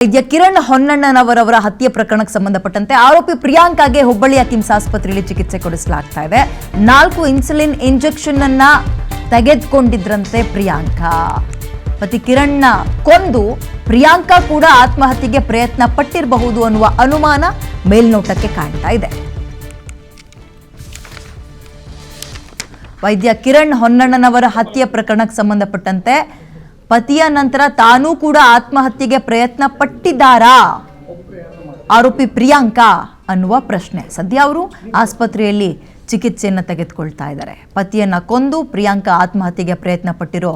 ವೈದ್ಯ ಕಿರಣ್ ಹೊನ್ನಣ್ಣನವರವರ ಹತ್ಯೆ ಪ್ರಕರಣಕ್ಕೆ ಸಂಬಂಧಪಟ್ಟಂತೆ ಆರೋಪಿ ಪ್ರಿಯಾಂಕಾಗೆ ಹುಬ್ಬಳ್ಳಿಯ ಕಿಮ್ಸ್ ಆಸ್ಪತ್ರೆಯಲ್ಲಿ ಚಿಕಿತ್ಸೆ ಕೊಡಿಸಲಾಗ್ತಾ ಇದೆ. 4 ಇನ್ಸುಲಿನ್ ಇಂಜೆಕ್ಷನ್ ಅನ್ನ ತೆಗೆದುಕೊಂಡಿದ್ರಂತೆ ಪ್ರಿಯಾಂಕಾ. ಪತಿ ಕಿರಣ್ನ ಕೊಂದು ಪ್ರಿಯಾಂಕಾ ಕೂಡ ಆತ್ಮಹತ್ಯೆಗೆ ಪ್ರಯತ್ನ ಪಟ್ಟಿರಬಹುದು ಅನ್ನುವ ಅನುಮಾನ ಮೇಲ್ನೋಟಕ್ಕೆ ಕಾಣ್ತಾ ಇದೆ. ವೈದ್ಯ ಕಿರಣ್ ಹೊನ್ನಣ್ಣನವರ ಹತ್ಯೆ ಪ್ರಕರಣಕ್ಕೆ ಸಂಬಂಧಪಟ್ಟಂತೆ ಪತಿಯ ನಂತರ ತಾನೂ ಕೂಡ ಆತ್ಮಹತ್ಯೆಗೆ ಪ್ರಯತ್ನ ಪಟ್ಟಿದ್ದಾರಾ ಆರೋಪಿ ಪ್ರಿಯಾಂಕಾ ಅನ್ನುವ ಪ್ರಶ್ನೆ. ಸದ್ಯ ಅವರು ಆಸ್ಪತ್ರೆಯಲ್ಲಿ ಚಿಕಿತ್ಸೆಯನ್ನು ತೆಗೆದುಕೊಳ್ತಾ ಇದ್ದಾರೆ. ಪತಿಯನ್ನ ಕೊಂದು ಪ್ರಿಯಾಂಕಾ ಆತ್ಮಹತ್ಯೆಗೆ ಪ್ರಯತ್ನ ಪಟ್ಟಿರೋ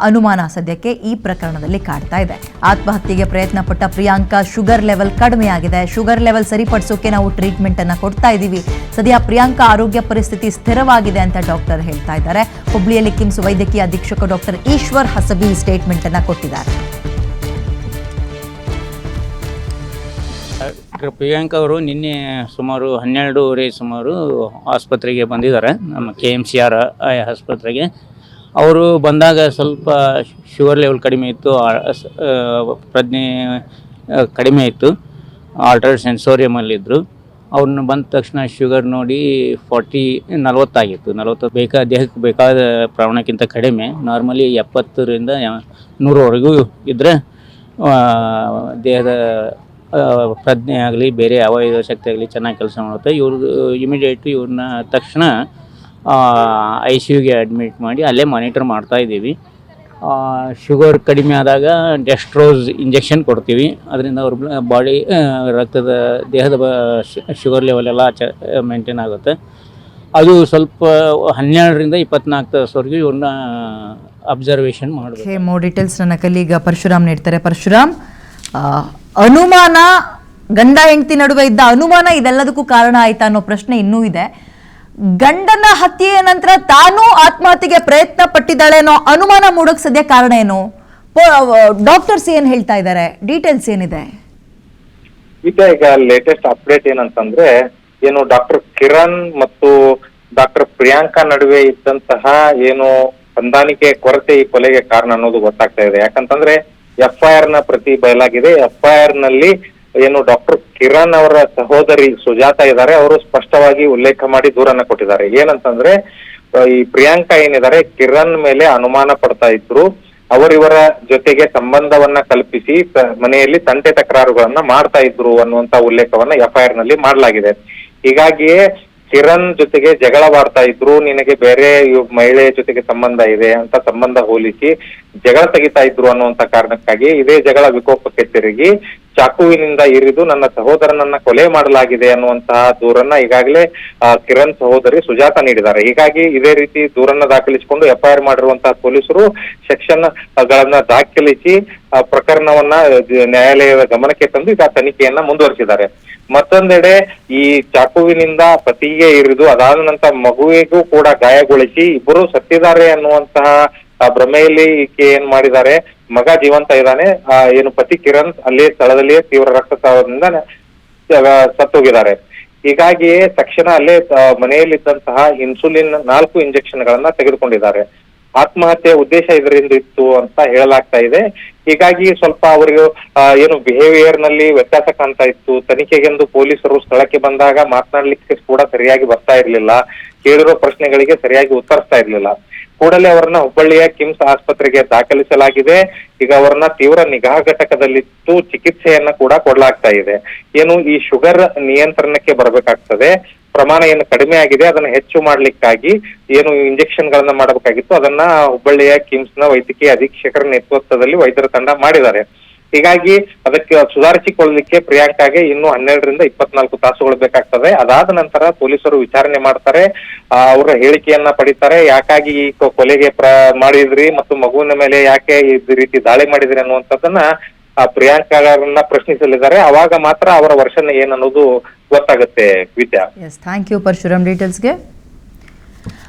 ಅನುಮಾನ ಸದ್ಯಕ್ಕೆ ಈ ಪ್ರಕರಣದಲ್ಲಿ ಕಾಡ್ತಾ ಇದೆ. ಆತ್ಮಹತ್ಯೆಗೆ ಪ್ರಯತ್ನ ಪಟ್ಟ ಪ್ರಿಯಾಂಕಾ ಶುಗರ್ ಲೆವೆಲ್ ಕಡಿಮೆ ಆಗಿದೆ. ಶುಗರ್ ಲೆವೆಲ್ ಸರಿಪಡಿಸೋಕೆ ನಾವು ಟ್ರೀಟ್ಮೆಂಟ್ ಅನ್ನ ಕೊಡ್ತಾ ಇದ್ದೀವಿ. ಸದ್ಯ ಪ್ರಿಯಾಂಕಾ ಆರೋಗ್ಯ ಪರಿಸ್ಥಿತಿ ಸ್ಥಿರವಾಗಿದೆ ಅಂತ ಡಾಕ್ಟರ್ ಹೇಳ್ತಾ ಇದ್ದಾರೆ. ಹುಬ್ಳಿಯಲ್ಲಿ ಕಿಮ್ಸ್ ವೈದ್ಯಕೀಯ ಅಧೀಕ್ಷಕ ಡಾಕ್ಟರ್ ಈಶ್ವರ್ ಹಸಬಿ ಸ್ಟೇಟ್ಮೆಂಟ್ ಅನ್ನ ಕೊಟ್ಟಿದ್ದಾರೆ. ಪ್ರಿಯಾಂಕಾ ಅವರು ನಿನ್ನೆ ಸುಮಾರು 12:30 ಸುಮಾರು ಆಸ್ಪತ್ರೆಗೆ ಬಂದಿದ್ದಾರೆ. ನಮ್ಮ KMCR ಆಸ್ಪತ್ರೆಗೆ ಅವರು ಬಂದಾಗ ಸ್ವಲ್ಪ ಶುಗರ್ ಲೆವೆಲ್ ಕಡಿಮೆ ಇತ್ತು, ಪ್ರಜ್ಞೆ ಕಡಿಮೆ ಇತ್ತು, ಆಲ್ಟರ್ಡ್ ಸೆನ್ಸೋರಿಯಮಲ್ಲಿದ್ದರು. ಅವ್ರನ್ನ ಬಂದ ತಕ್ಷಣ ಶುಗರ್ ನೋಡಿ 40 ಆಗಿತ್ತು. 40 ದೇಹಕ್ಕೆ ಬೇಕಾದ ಪ್ರಮಾಣಕ್ಕಿಂತ ಕಡಿಮೆ. ನಾರ್ಮಲಿ 70ರಿಂದ 100ವರೆಗೂ ಇದ್ದರೆ ದೇಹದ ಪ್ರಜ್ಞೆ ಆಗಲಿ ಬೇರೆ ಅವಯವ ಶಕ್ತಿ ಆಗಲಿ ಚೆನ್ನಾಗಿ ಕೆಲಸ ಮಾಡುತ್ತೆ. ಇಮಿಡಿಯೇಟ್ ಇವ್ರನ್ನ ತಕ್ಷಣ ICUಗೆ ಅಡ್ಮಿಟ್ ಮಾಡಿ ಅಲ್ಲೇ ಮಾನಿಟರ್ ಮಾಡ್ತಾ ಇದ್ದೀವಿ. ಶುಗರ್ ಕಡಿಮೆ ಆದಾಗ ಡೆಕ್ಸ್ಟ್ರೋಸ್ ಇಂಜೆಕ್ಷನ್ ಕೊಡ್ತೀವಿ. ಅದರಿಂದ ಅವ್ರ ಬಾಡಿ ರಕ್ತದ ದೇಹದ ಶುಗರ್ ಲೆವೆಲ್ ಎಲ್ಲ ಮೇಂಟೈನ್ ಆಗುತ್ತೆ. ಅದು ಸ್ವಲ್ಪ 12ರಿಂದ 24 ತಾಸವರೆಗೂ ಇವ್ರನ್ನ ಅಬ್ಸರ್ವೇಷನ್ ಮಾಡಬೇಕು. ಮೋರ್ ಡೀಟೇಲ್ಸ್ ನನ್ನ ಕಲೀಗ ಪರಶುರಾಮ್ ನೀಡ್ತಾರೆ. ಪರಶುರಾಮ್, ಅನುಮಾನ, ಗಂಡ ಹೆಂಡತಿ ನಡುವೆ ಇದ್ದ ಅನುಮಾನ ಇದೆಲ್ಲದಕ್ಕೂ ಕಾರಣ ಆಯ್ತಾ ಅನ್ನೋ ಪ್ರಶ್ನೆ ಇನ್ನೂ ಇದೆ. ಗಂಡನ ಹತ್ಯೆಯ ನಂತರ ತಾನೂ ಆತ್ಮಹತ್ಯೆಗೆ ಪ್ರಯತ್ನ ಪಟ್ಟಿದ್ದಾಳೆ ಅನ್ನೋ ಅನುಮಾನ ಮೂಡೋಕ್ ಸದ್ಯ ಕಾರಣ ಏನು? ಡಾಕ್ಟರ್ಸ್ ಏನ್ ಹೇಳ್ತಾ ಇದ್ದಾರೆ? ಡೀಟೇಲ್ಸ್ ಏನಿದೆ? ಈಗ ಲೇಟೆಸ್ಟ್ ಅಪ್ಡೇಟ್ ಏನಂತಂದ್ರೆ, ಏನು ಡಾಕ್ಟರ್ ಕಿರಣ್ ಮತ್ತು ಡಾಕ್ಟರ್ ಪ್ರಿಯಾಂಕಾ ನಡುವೆ ಇದ್ದಂತಹ ಏನು ಹೊಂದಾಣಿಕೆ ಕೊರತೆ ಈ ಕೊಲೆಗೆ ಕಾರಣ ಅನ್ನೋದು ಗೊತ್ತಾಗ್ತಾ ಇದೆ. ಯಾಕಂತಂದ್ರೆ FIR ನ ಪ್ರತಿ ಬಯಲಾಗಿದೆ. FIR ನಲ್ಲಿ ಏನು ಡಾಕ್ಟರ್ ಕಿರಣ್ ಅವರ ಸಹೋದರಿ ಸುಜಾತಾ ಇದ್ದಾರೆ, ಅವರು ಸ್ಪಷ್ಟವಾಗಿ ಉಲ್ಲೇಖ ಮಾಡಿ ದೂರನ್ನ ಕೊಟ್ಟಿದ್ದಾರೆ. ಏನಂತಂದ್ರೆ, ಈ ಪ್ರಿಯಾಂಕಾ ಏನಿದ್ದಾರೆ ಕಿರಣ್ ಮೇಲೆ ಅನುಮಾನ ಪಡ್ತಾ ಇದ್ರು. ಅವರಿವರ ಜೊತೆಗೆ ಸಂಬಂಧವನ್ನ ಕಲ್ಪಿಸಿ ಮನೆಯಲ್ಲಿ ತಂಟೆ ತಕರಾರುಗಳನ್ನ ಮಾಡ್ತಾ ಇದ್ರು ಅನ್ನುವಂತ ಉಲ್ಲೇಖವನ್ನ FIR ನಲ್ಲಿ ಮಾಡಲಾಗಿದೆ. ಹೀಗಾಗಿಯೇ ಕಿರಣ್ ಜೊತೆಗೆ ಜಗಳವಾಡ್ತಾ ಇದ್ರು, ನಿನಗೆ ಬೇರೆ ಮಹಿಳೆಯ ಜೊತೆಗೆ ಸಂಬಂಧ ಇದೆ ಅಂತ ಸಂಬಂಧ ಹೋಲಿಸಿ ಜಗಳ ತೆಗಿತಾ ಇದ್ರು ಅನ್ನುವಂತ ಕಾರಣಕ್ಕಾಗಿ ಇದೇ ಜಗಳ ವಿಕೋಪಕ್ಕೆ ತಿರುಗಿ ಚಾಕುವಿನಿಂದ ಇರಿದು ನನ್ನ ಸಹೋದರನನ್ನ ಕೊಲೆ ಮಾಡಲಾಗಿದೆ ಅನ್ನುವಂತಹ ದೂರನ್ನ ಈಗಾಗಲೇ ಕಿರಣ್ ಸಹೋದರಿ ಸುಜಾತಾ ನೀಡಿದ್ದಾರೆ. ಹೀಗಾಗಿ ಇದೇ ರೀತಿ ದೂರನ್ನ ದಾಖಲಿಸಿಕೊಂಡು FIR ಮಾಡಿರುವಂತಹ ಪೊಲೀಸರು ಸೆಕ್ಷನ್ ಗಳನ್ನ ದಾಖಲಿಸಿ ಪ್ರಕರಣವನ್ನ ನ್ಯಾಯಾಲಯದ ಗಮನಕ್ಕೆ ತಂದು ಈಗ ತನಿಖೆಯನ್ನ ಮುಂದುವರಿಸಿದ್ದಾರೆ. ಮತ್ತೊಂದೆಡೆ ಈ ಚಾಕುವಿನಿಂದ ಪತಿಗೆ ಇರಿದು ಅದಾದ ನಂತರ ಮಗುವಿಗೂ ಕೂಡ ಗಾಯಗೊಳಿಸಿ ಇಬ್ಬರು ಸತ್ತಿದ್ದಾರೆ ಅನ್ನುವಂತಹ ಭ್ರಮೆಯಲ್ಲಿ ಈಕೆ ಏನ್ ಮಾಡಿದ್ದಾರೆ, ಮಗ ಜೀವಂತ ಇದ್ದಾನೆ, ಏನು ಪತಿ ಕಿರಣ್ ಅಲ್ಲೇ ಸ್ಥಳದಲ್ಲಿಯೇ ತೀವ್ರ ರಕ್ತಸ್ರಾವದಿಂದ ಸತ್ತೋಗಿದ್ದಾರೆ. ಹೀಗಾಗಿಯೇ ತಕ್ಷಣ ಅಲ್ಲೇ ಮನೆಯಲ್ಲಿದ್ದಂತಹ ಇನ್ಸುಲಿನ್ 4 ಇಂಜೆಕ್ಷನ್ ಗಳನ್ನ ತೆಗೆದುಕೊಂಡಿದ್ದಾರೆ. ಆತ್ಮಹತ್ಯೆ ಉದ್ದೇಶ ಇದರಿಂದ ಇತ್ತು ಅಂತ ಹೇಳಲಾಗ್ತಾ ಇದೆ. ಹೀಗಾಗಿ ಸ್ವಲ್ಪ ಅವರಿಗೆ ಏನು ಬಿಹೇವಿಯರ್ ನಲ್ಲಿ ವ್ಯತ್ಯಾಸ ಕಾಣ್ತಾ ಇತ್ತು. ತನಿಖೆಗೆಂದು ಪೊಲೀಸರು ಸ್ಥಳಕ್ಕೆ ಬಂದಾಗ ಮಾತನಾಡ್ಲಿಕ್ಕೆ ಕೂಡ ಸರಿಯಾಗಿ ಬರ್ತಾ ಇರ್ಲಿಲ್ಲ, ಕೇಳಿರೋ ಪ್ರಶ್ನೆಗಳಿಗೆ ಸರಿಯಾಗಿ ಉತ್ತರಿಸ್ತಾ ಇರ್ಲಿಲ್ಲ. ಕೂಡಲೇ ಅವರನ್ನ ಹುಬ್ಬಳ್ಳಿಯ ಕಿಮ್ಸ್ ಆಸ್ಪತ್ರೆಗೆ ದಾಖಲಿಸಲಾಗಿದೆ. ಈಗ ಅವರನ್ನ ತೀವ್ರ ನಿಗಾ ಘಟಕದಲ್ಲಿಟ್ಟು ಚಿಕಿತ್ಸೆಯನ್ನ ಕೂಡ ಕೊಡಲಾಗ್ತಾ ಇದೆ. ಏನು ಈ ಶುಗರ್ ನಿಯಂತ್ರಣಕ್ಕೆ ಬರಬೇಕಾಗ್ತದೆ, ಪ್ರಮಾಣ ಏನು ಕಡಿಮೆ ಆಗಿದೆ ಅದನ್ನ ಹೆಚ್ಚು ಮಾಡ್ಲಿಕ್ಕಾಗಿ ಏನು ಇಂಜೆಕ್ಷನ್ ಗಳನ್ನ ಮಾಡಬೇಕಾಗಿತ್ತು ಅದನ್ನ ಹುಬ್ಬಳ್ಳಿಯ ಕಿಮ್ಸ್ ನ ವೈದ್ಯಕೀಯ ಅಧೀಕ್ಷಕರ ನೇತೃತ್ವದಲ್ಲಿ ವೈದ್ಯರ ತಂಡ ಮಾಡಿದ್ದಾರೆ. ಹೀಗಾಗಿ ಅದಕ್ಕೆ ಸುಧಾರಿಸಿಕೊಳ್ಳಲಿಕ್ಕೆ ಪ್ರಿಯಾಂಕಾಗೆ ಇನ್ನು 12ರಿಂದ 24 ತಾಸುಗಳು ಬೇಕಾಗ್ತದೆ. ಅದಾದ ನಂತರ ಪೊಲೀಸರು ವಿಚಾರಣೆ ಮಾಡ್ತಾರೆ, ಅವರ ಹೇಳಿಕೆಯನ್ನ ಪಡಿತಾರೆ. ಯಾಕಾಗಿ ಈ ಕೊಲೆಗೆ ಮಾಡಿದ್ರಿ ಮತ್ತು ಮಗುವಿನ ಮೇಲೆ ಯಾಕೆ ಈ ರೀತಿ ದಾಳಿ ಮಾಡಿದ್ರಿ ಅನ್ನುವಂಥದ್ದನ್ನ ಪ್ರಿಯಾಂಕಾರನ್ನ ಪ್ರಶ್ನಿಸಲಿದ್ದಾರೆ. ಅವಾಗ ಮಾತ್ರ ಅವರ ವರ್ಷನ್ ಏನನ್ನೋದು ಗೊತ್ತಾಗುತ್ತೆ. ವಿದ್ಯಾ, ಥ್ಯಾಂಕ್ ಯು ಪರಶುರಾಮ್ ಡೀಟೇಲ್ಸ್ಗೆ.